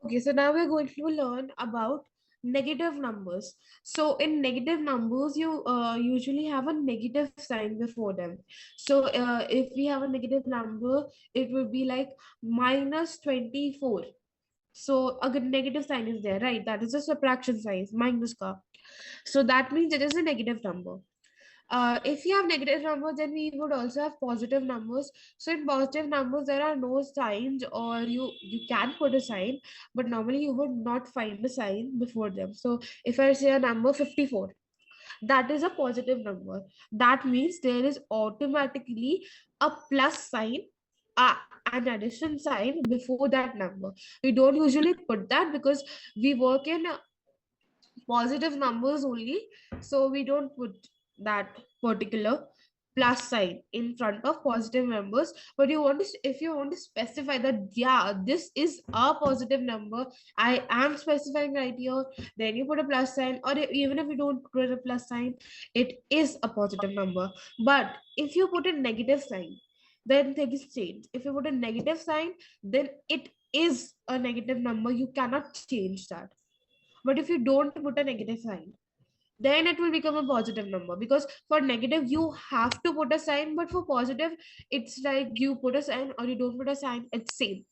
Okay, so now we're going to learn about negative numbers. So in negative numbers, you usually have a negative sign before them. So if we have a negative number, it would be like minus 24. So a good negative sign is there, right? That is a subtraction sign, minus ka. So that means it is a negative number. If you have negative numbers, then we would also have positive numbers. So in positive numbers, there are no signs, or you can put a sign, but normally you would not find a sign before them. So if I say a number 54, that is a positive number. That means there is automatically a plus sign, uh, an addition sign before that number. We don't usually put that because we work in positive numbers only, so we don't put that particular plus sign in front of positive numbers. But you want to, if you want to specify that, yeah, this is a positive number, I am specifying right here, then you put a plus sign. Or even if you don't put a plus sign, it is a positive number. But if you put a negative sign, then things change. If you put a negative sign, then it is a negative number, you cannot change that. But if you don't put a negative sign, then it will become a positive number, because for negative you have to put a sign, but for positive it's like you put a sign or you don't put a sign, it's same.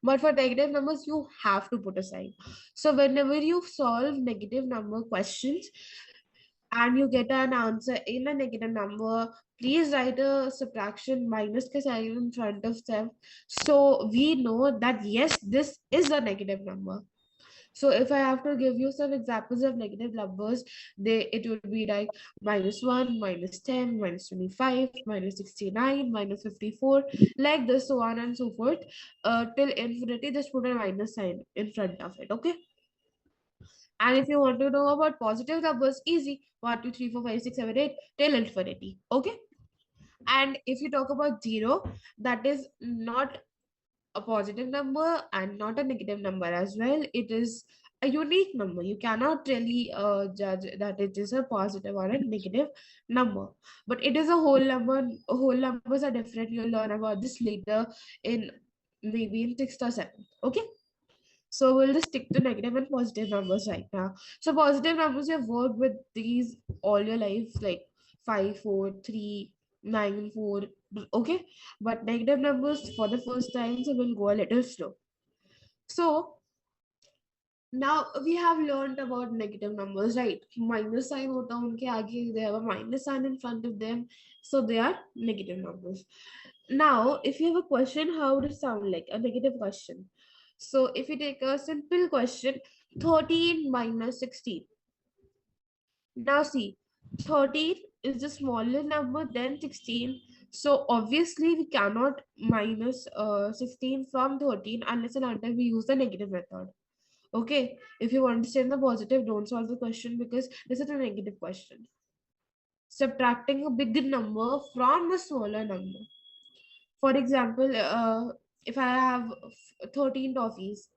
But for negative numbers you have to put a sign. So whenever you solve negative number questions and you get an answer in a negative number, please write a subtraction minus ka sign in front of them, so we know that yes, this is a negative number. So if I have to give you some examples of negative numbers, it would be like -1, -10, -25, -69, -54, like this, so on and so forth, till infinity. Just put a minus sign in front of it, okay? And if you want to know about positive numbers, easy: 1, 2, 3, 4, 5, 6, 7, 8, till infinity, okay? And if you talk about zero, that is not a positive number and not a negative number as well. It is a unique number. You cannot really judge that it is a positive or a negative number. But it is a whole number. Whole numbers are different. You'll learn about this later in maybe in sixth or seventh. Okay. So we'll just stick to negative and positive numbers right now. So positive numbers, you've worked with these all your life, like 5, 4, 3, 9, 4. Okay. But negative numbers for the first time, so we'll go a little slow. So now we have learned about negative numbers, right? Minus sign hota hai unke aage, they have a minus sign in front of them, so they are negative numbers. Now if you have a question, how would it sound like a negative question? So if you take a simple question, 13 minus 16. Now see, 13 is the smaller number than 16. So obviously we cannot minus 16 from 13 unless and until we use the negative method. Okay, if you understand the positive, don't solve the question because this is a negative question. Subtracting a bigger number from a smaller number. For example, if I have 13 toffees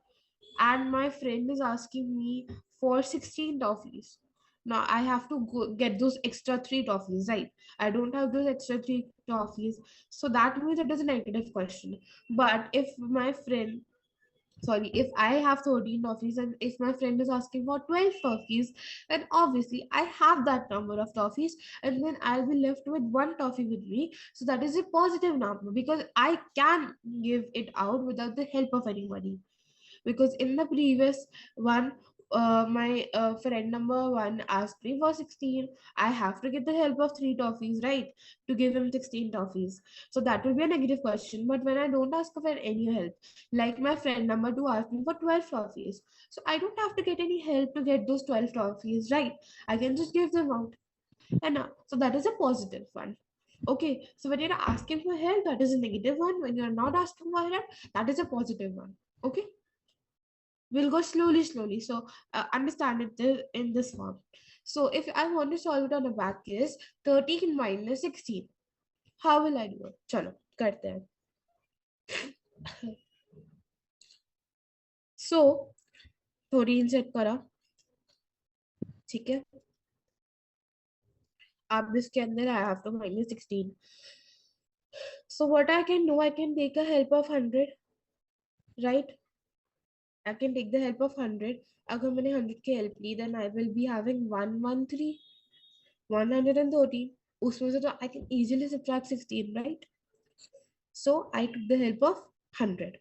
and my friend is asking me for 16 toffees. Now I have to go get those extra 3 toffees, right? I don't have those extra 3 toffees. So that means it is a negative question. But if my friend, sorry, if I have 13 toffees and if my friend is asking for 12 toffees, then obviously I have that number of toffees, and then I'll be left with 1 toffee with me. So that is a positive number because I can give it out without the help of anybody. Because in the previous one, my friend number one asked me for 16. I have to get the help of 3 toffees, right, to give him 16 toffees. So that will be a negative question. But when I don't ask for any help, like my friend number two asked me for 12 toffees, so I don't have to get any help to get those 12 toffees, right? I can just give them out. And so that is a positive one. Okay, so when you're asking for help, that is a negative one. When you're not asking for help, that is a positive one. Okay, we'll go slowly. So understand it in this form. So if I want to solve it on a back case, 13 minus 16, how will I do it? Chalo, karte hain. So 13 set करा, ठीक है? अब इसके अंदर I have to minus 16. So what I can do, I can take a help of 100, right? I can take the help of 100. अगर मैंने 100 की help ली, then I will be having 113, 113. उसमें से तो I can easily subtract 16, right? So I took the help of 100.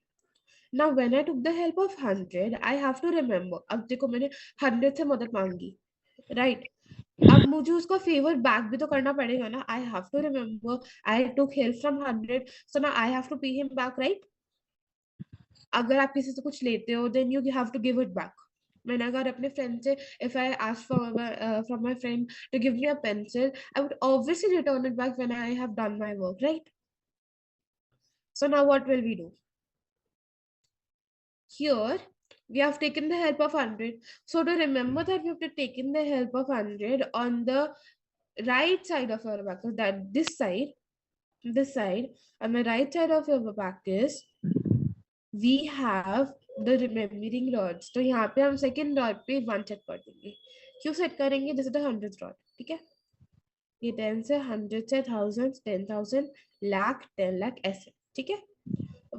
Now when I took the help of 100, I have to remember. अब देखो मैंने 100 से मदद मांगी, right? अब मुझे उसका फेवर बैक भी तो करना पड़ेगा ना. I have to remember I took help from 100, so now I have to pay him back, right? अगर आप किसी से कुछ लेते हो, then you have to give it back. मैंने अगर अपने फ्रेंड से, if I ask from my friend to give me a pencil, I would obviously return it back when I have done my work, right? So now what will we do? Here we have taken the help of 100. So to remember that we have to taken the help of 100 on the right side of your back, that this side, on the right side of your back is we have the remembering rods. तो यहाँ पे हम second rod पे 1 set कर देंगे. क्यों set करेंगे? जैसे तो 100th rod, ठीक है? ये 10 से 100 से 1000, 10,000, लाख, 10 लाख, ऐसे, ठीक है?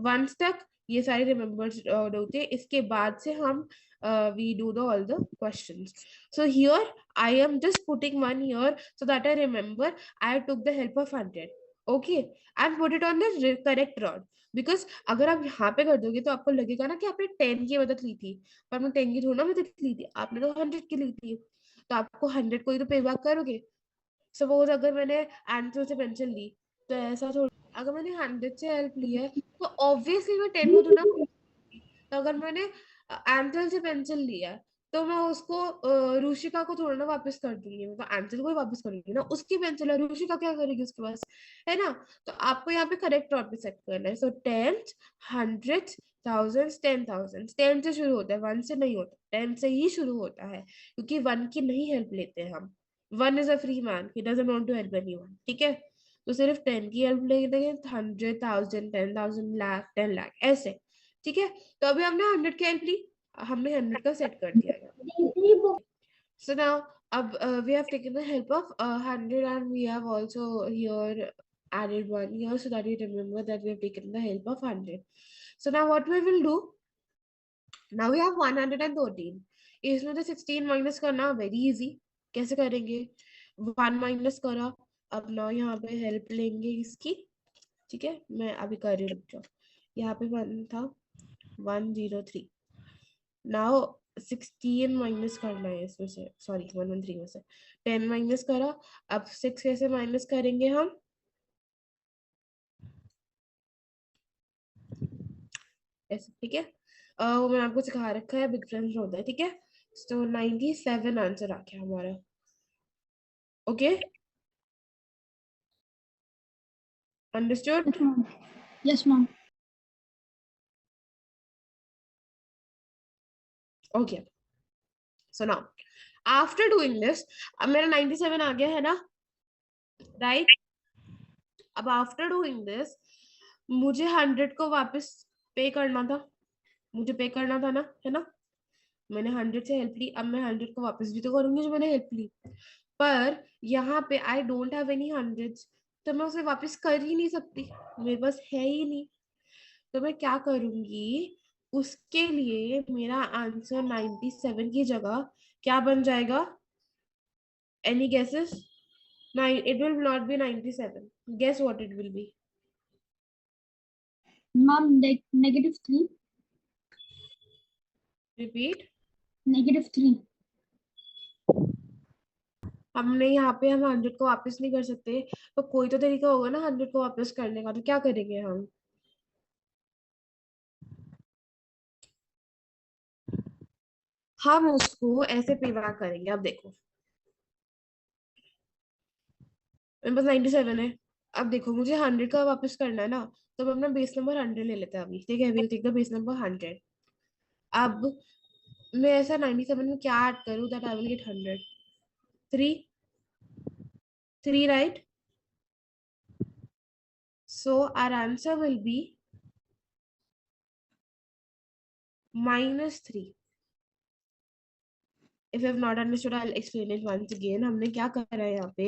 वंस तक ये सारे रिमेम्बर्स होते हैं. इसके बाद से हम we do all the questions. So here I am just putting one here so that I remember I took the help of 100. Okay, and put it on the correct rod. Because अगर आप यहाँ पे कर दोगे तो आपको लगेगा ना कि आपने 10 की मदद ली थी, पर आपने 10 की थोड़ा ना मदद ली थी, आपने तो 100 की ली थी. तो आपको 100 को ही तो पे बैक करोगे. सपोज अगर मैंने आंसर से पेंसिल ली, तो ऐसा थोड़ा, अगर मैंने 100 से हेल्प ली है तो ऑब्वियसली मैं 10 को तो ना. तो अगर मैंने आंसर से पेंसिल लिया है तो मैं उसको रुशिका को थोड़ा ना वापस कर दूंगी. मैं तो आंसर को ही वापस करूंगी ना. उसकी पेंसिल है, रुशिका क्या करेगी उसके पास, है ना? तो आपको यहाँ पे करेक्ट रॉड पे सेट करना है. सो 10, 100, 1000, 10,000. 10 से शुरू होता है, 1 से नहीं होता. 10 से ही शुरू होता है क्योंकि 1 की नहीं हेल्प लेते हैं हम. 1 is a free man, he doesn't want to help anyone, ठीक है? तो सिर्फ 10 की हेल्प लेते हैं. 100, 1000, 10,000, लाख, 10 लाख, ऐसे, ठीक है? तो अभी हमने 100 की हेल्प ली, हमने 100 का सेट कर दिया. So now we have taken the help of 100 and we have also here added one here so that we remember that we have taken the help of 100. So now what we will do, now we have 113. इसमें तो 16 minus करना very easy. कैसे करेंगे? 1 minus करा. अब ना यहाँ पे हेल्प लेंगे इसकी, ठीक है? मैं अभी कर रही हूँ, रुक जाओ. यहाँ पे 1 था, 103. नाउ 16 माइनस करना है इसमें से, सॉरी 113 में से 10 माइनस करा. अब 6 कैसे माइनस करेंगे हम? ऐसे, ठीक है? वो मैंने आपको सिखा रखा है, बिग फ्रेंड्स होता है, ठीक है? तो 97 आंसर आ गया हमारा. Okay, understood? Yes, ma'am. Okay. So now after doing this, अब मेरा 97 आ गया है ना, राइट? अब आफ्टर डूइंग दिस मुझे 100 को वापस पे करना था. मुझे पे करना था ना, है ना? मैंने 100 से हेल्प ली, अब मैं 100 को वापस भी तो करूंगी जो मैंने हेल्प ली. पर यहाँ पे I don't have any hundreds, तो मैं उसे वापस कर ही नहीं सकती, मेरे पास है ही नहीं. तो मैं क्या करूंगी? उसके लिए मेरा आंसर 97 की जगह क्या बन जाएगा? Any guesses? It will not be 97. Guess what it will be? Ma'am, -3. Repeat. -3. हमने यहाँ पे हम 100 को वापस नहीं कर सकते, तो कोई तो तरीका होगा ना 100 को वापस करने का. तो क्या करेंगे हम? हम उसको ऐसे पेवा करेंगे. अब देखो, मेरे पास 97 है. अब देखो मुझे 100 का वापस करना है ना, तो हम अपना बेस नंबर 100 ले लेते हैं अभी, ठीक है? Will take the base number 100. अब मैं ऐसा 97 में क्या ऐड करूं that I will get 100? 3, 3, right? So our answer will be -3. If you have not understood, I'll explain it once again. हमने क्या करा है यहाँ पे?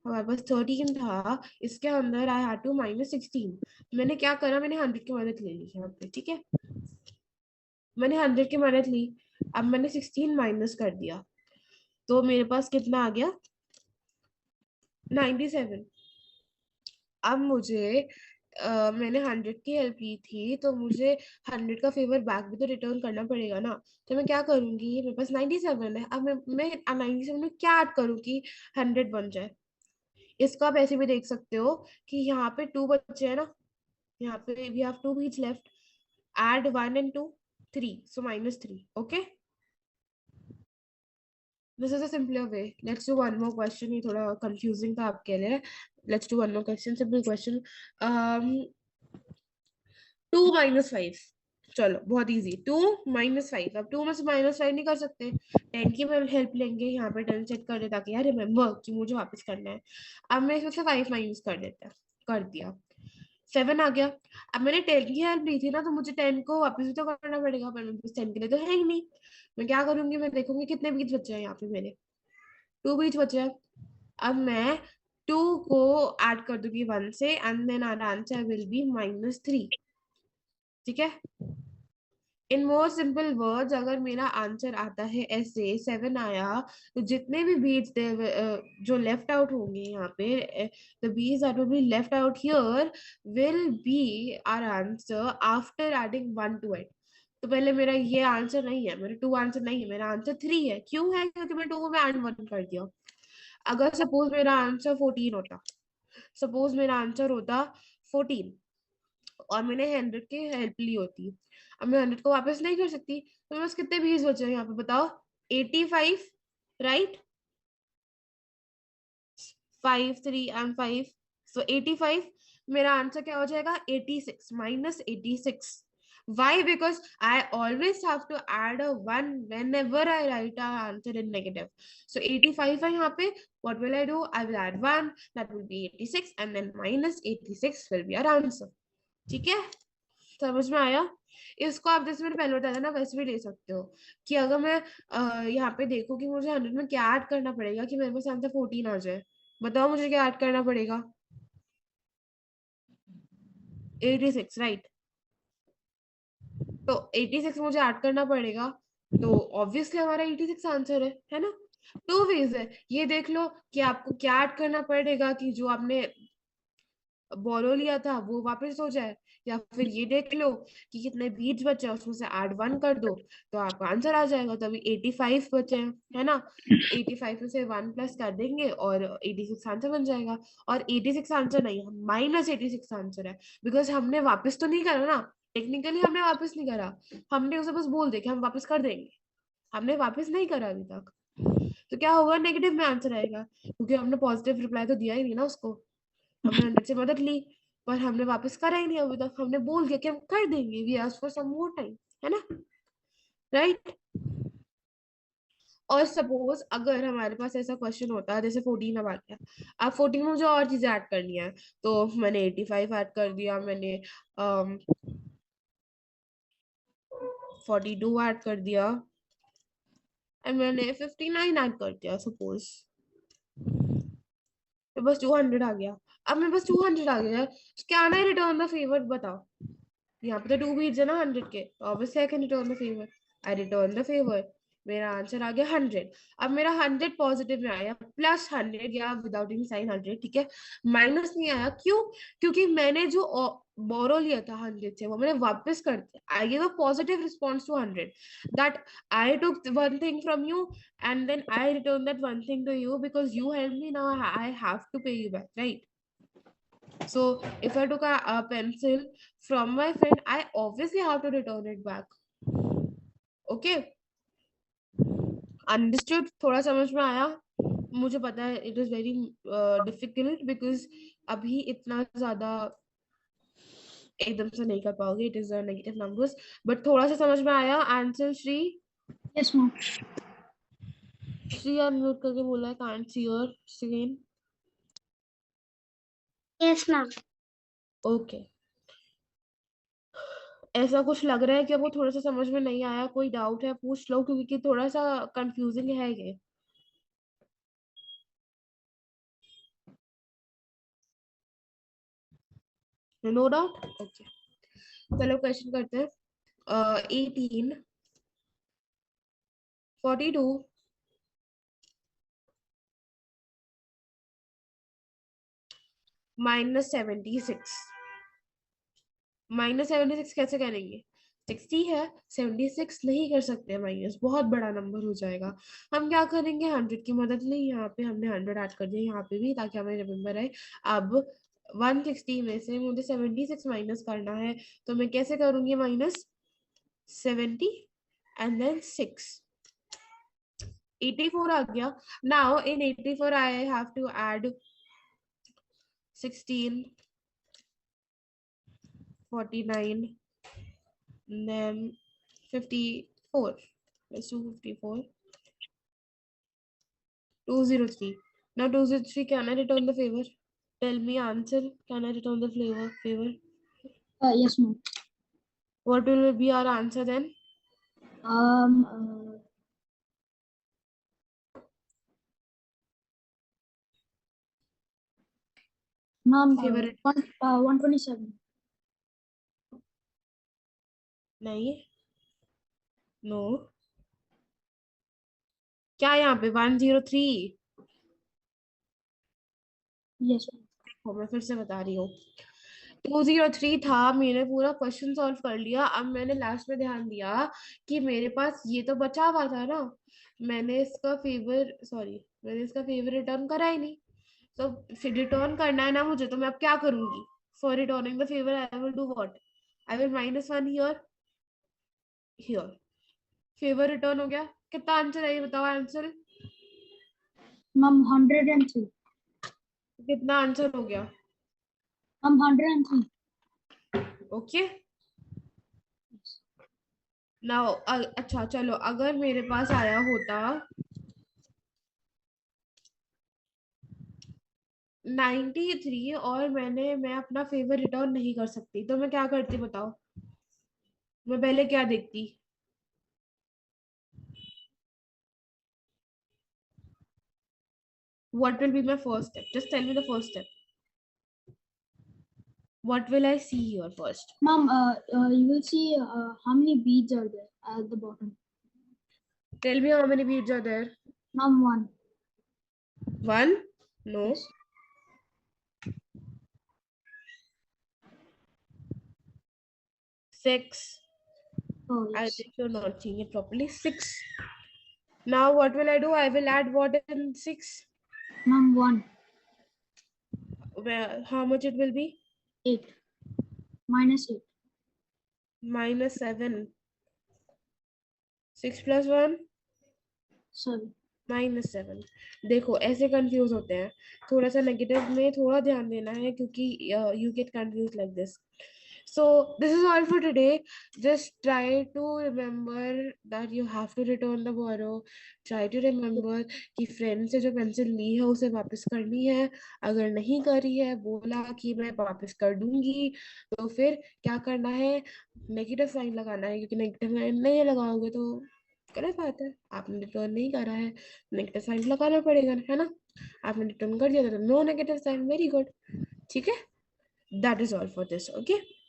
हमारे पास 13 था, इसके अंदर I had to -16. मैंने क्या करा? मैंने 100 की मदद ले ली यहाँ पे, ठीक है? मैंने 100 की मेहनत ली, अब मैंने 16 माइनस कर दिया, तो मेरे पास कितना आ गया, 97। अब मुझे मैंने 100 की हेल्प ली थी, तो मुझे 100 का फेवर बैक भी तो रिटर्न करना पड़ेगा ना। तो मैं क्या करूंगी, मेरे पास 97 है, अब मैं 97 में क्या ऐड करूँ कि 100 बन जाए। इसको आप ऐसे भी देख सकते हो कि यहाँ पे 2 बच्चे हैं ना, यहाँ पे we have 2 bits left, add 1 and 2, 3, so -3, okay, this is a simpler way. Let's do one more question, ये थोड़ा confusing था आपके लिए। Let's do one more question, simple question. um 2 - 5, चलो बहुत इजी, 2 - 5। अब 2 में से -5 नहीं कर सकते, 10 की मैं हेल्प लेंगे, यहाँ पे 10 सेट कर दे ताकि यार रिमेम्बर कि मुझे वापस करना है। अब मैं इसमें से 5 माइनस कर देता, कर दिया, 7 आ गया। अब मैंने 10 की हेल्प ली थी ना, तो मुझे 10 को वापस भी तो करना पड़ेगा, पर मेरे पास 10 के लिए तो है ही नहीं। मैं क्या करूंगी, मैं देखूंगी कितने बीच बचे हैं यहाँ पे मेरे, 2 बीच बचे हैं। अब मैं 2 को ऐड कर दूंगी 1 से, and then our answer will be -3। ठीक है, इन मोर सिंपल वर्ड्स, अगर मेरा आंसर आता है ऐसे 7 आया, तो जितने भी बीट्स जो लेफ्ट आउट होंगे यहाँ पे, the bits that will be left out here will be our answer after adding 1 to it. तो पहले मेरा ये आंसर नहीं है, मेरा 2 आंसर नहीं है, मेरा आंसर 3 है। क्यों है, क्योंकि मैं 2 में ऐड 1 कर दिया। अगर सपोज मेरा आंसर 14 होता, सपोज मेरा आंसर होता 14, और मैंने 100 की हेल्प ली होती, अब मैं 100 को वापस नहीं कर सकती, तो मेरे पास कितने बीस बचे हैं यहाँ पे बताओ, 85, राइट, 5, 3 एंड 5, सो 85। मेरा आंसर क्या हो जाएगा, 86 -86। Why? Because I always have to add a 1 whenever I write an answer in negative. So 85 है यहाँ पे, what will I do? I will add 1, that will be 86, and then -86 will be our answer. ठीक है, समझ में आया। इसको आप जैसे मैंने पहले बताया था ना, वैसे भी ले सकते हो कि अगर मैं यहाँ पे देखो कि मुझे 100 में क्या ऐड करना पड़ेगा कि मेरे पास आंसर 14 आ जाए, बताओ मुझे क्या ऐड करना पड़ेगा, 86, राइट। तो 86 मुझे ऐड करना पड़ेगा, तो ऑब्वियसली हमारा 86 आंसर है ना। टू वेज है, ये देख लो कि आपको क्या ऐड करना पड़ेगा कि जो आपने बोरो लिया था वो वापस हो जाए, या फिर ये देख लो कि कितने बीट्स बचे हैं, उसमें से ऐड 1 कर दो तो आपका आंसर आ जाएगा। तो अभी 85 बचे हैं, है ना, 85 में से 1 प्लस कर देंगे और 86 आंसर बन जाएगा। और 86 आंसर नहीं, -86 आंसर है, बिकॉज हमने वापस तो नहीं करा ना, टेक्निकली हमने वापस नहीं करा, हमने उसे बस बोल दे कि हम वापस कर देंगे, हमने वापस नहीं करा अभी तक। तो क्या होगा, नेगेटिव में आंसर आएगा, क्योंकि हमने पॉजिटिव रिप्लाई तो दिया ही नहीं ना उसको, हमने 100 से मदद ली, पर हमने वापस करा ही नहीं अभी तक, हमने बोल दिया कि हम कर देंगे, we ask for some more time, है ना, राइट। और सपोज अगर हमारे पास ऐसा क्वेश्चन होता है जैसे 14 अब आ गया, अब 14 में मुझे और चीजें ऐड करनी है, तो मैंने 85 ऐड कर दिया, मैंने 42 ऐड कर दिया, एंड मैंने 59 ऐड कर दिया सपोज, तो बस 200 आ गया। अब मेरे पास 200 आ गया है, तो क्या आना है, रिटर्न द फेवर, बताओ। यहाँ पे तो 2 बीट्स है ना 100 के, तो obviously I can return the favour, I return the favour, मेरा आंसर आ गया 100। अब मेरा 100 पॉजिटिव में आया, +100 या विदाउट एनी साइन 100, ठीक है, माइनस नहीं आया, क्यों, क्योंकि मैंने जो बोरो लिया था 100 से वो मैंने वापस कर दिया, I give a positive response to 100, that I took one thing from you and then I return that one thing to you because you helped me, now I have to pay you back, right? So if I took a pencil from my friend, I obviously have to return it back. Okay, understood, थोड़ा समझ में आया। मुझे पता है it is very difficult because अभी इतना ज्यादा एकदम से नहीं कर पाओगे, it is a negative numbers, but थोड़ा सा समझ में आया answer. Shri, Yes, ma'am. Shri unmute करके बोला है, can't see your screen. Yes, ma'am. Okay, ऐसा कुछ लग रहा है कि वो थोड़ा सा समझ में नहीं आया, कोई डाउट है पूछ लो, क्योंकि थोड़ा सा कंफ्यूजिंग है ये। नो डाउट, ओके, चलो क्वेश्चन करते हैं। 18, 42, -76। -76 कैसे करेंगे? 60 है, 76 नहीं कर सकते माइनस, बहुत बड़ा नंबर हो जाएगा। हम क्या करेंगे, 100 की मदद ली, यहाँ पे हमने 100 ऐड कर दिया यहाँ पे भी, ताकि हमें रिमेम्बर आए। अब 160 में से मुझे 76 माइनस करना है, तो मैं कैसे करूंगी? -70 एंड देन 6, 84 आ गया। Now in 84 I have to add 16, 49, then 54, let's do 54, 203. Now 203, can I return the favor? Tell me answer, can I return the favor? Yes, ma'am. What will be our answer then? Ma'am, Favorite? 127. नहीं, no, क्या यहाँ पे 103? Yes, ma'am. देखो मैं फिर से बता रही हूँ, 203 था, मैंने पूरा क्वेश्चन सॉल्व कर लिया। अब मैंने लास्ट में ध्यान दिया कि मेरे पास ये तो बचा हुआ था ना, मैंने इसका फेवर रिटर्न करा ही नहीं। तो फिर रिटर्न करना है ना मुझे, तो मैं अब क्या करूंगी? For returning the favour I will do what? I will -1 here, here. Favour return हो गया। कितना आंसर है ये बताओ? Answer Ma'am, 103. कितना आंसर हो गया? Ma'am, 103. ओके, नाउ अच्छा चलो, अगर मेरे पास आया होता 93 और मैं अपना फेवर रिटर्न नहीं कर सकती, तो मैं क्या करती बताओ? मैं पहले क्या देखती? What will be my first step? Just tell me the first step. What will I see here first? Ma'am, you will see how many beads are there at the bottom. Tell me how many beads are there? Ma'am, 1. 1? No. Yes. 6. Oh, I yes. think you're not seeing it properly. 6. Now what will I do? I will add what in 6? Ma'am, 1. Where, how much it will be? 8. -8. -7. 6 plus 1? 7. -7। देखो ऐसे confuse होते हैं, थोड़ा सा negative में थोड़ा ध्यान देना है, क्योंकि you get confuse like this. So this is all for today. Just try to remember that you have to return the borrow. Try to remember कि फ्रेंड से जो पेंसिल ली है उसे वापस करनी है। अगर नहीं करी है, बोला कि मैं वापस कर दूंगी, तो फिर क्या करना है? नेगेटिव साइन लगाना है, क्योंकि नेगेटिव साइन नहीं लगाओगे तो गलत बात है, आपने रिटर्न नहीं करा है, नेगेटिव साइन लगाना पड़ेगा, है ना? आपने रिटर्न कर दिया तो no negative sign, very good. ठीक है, that is all for this, okay.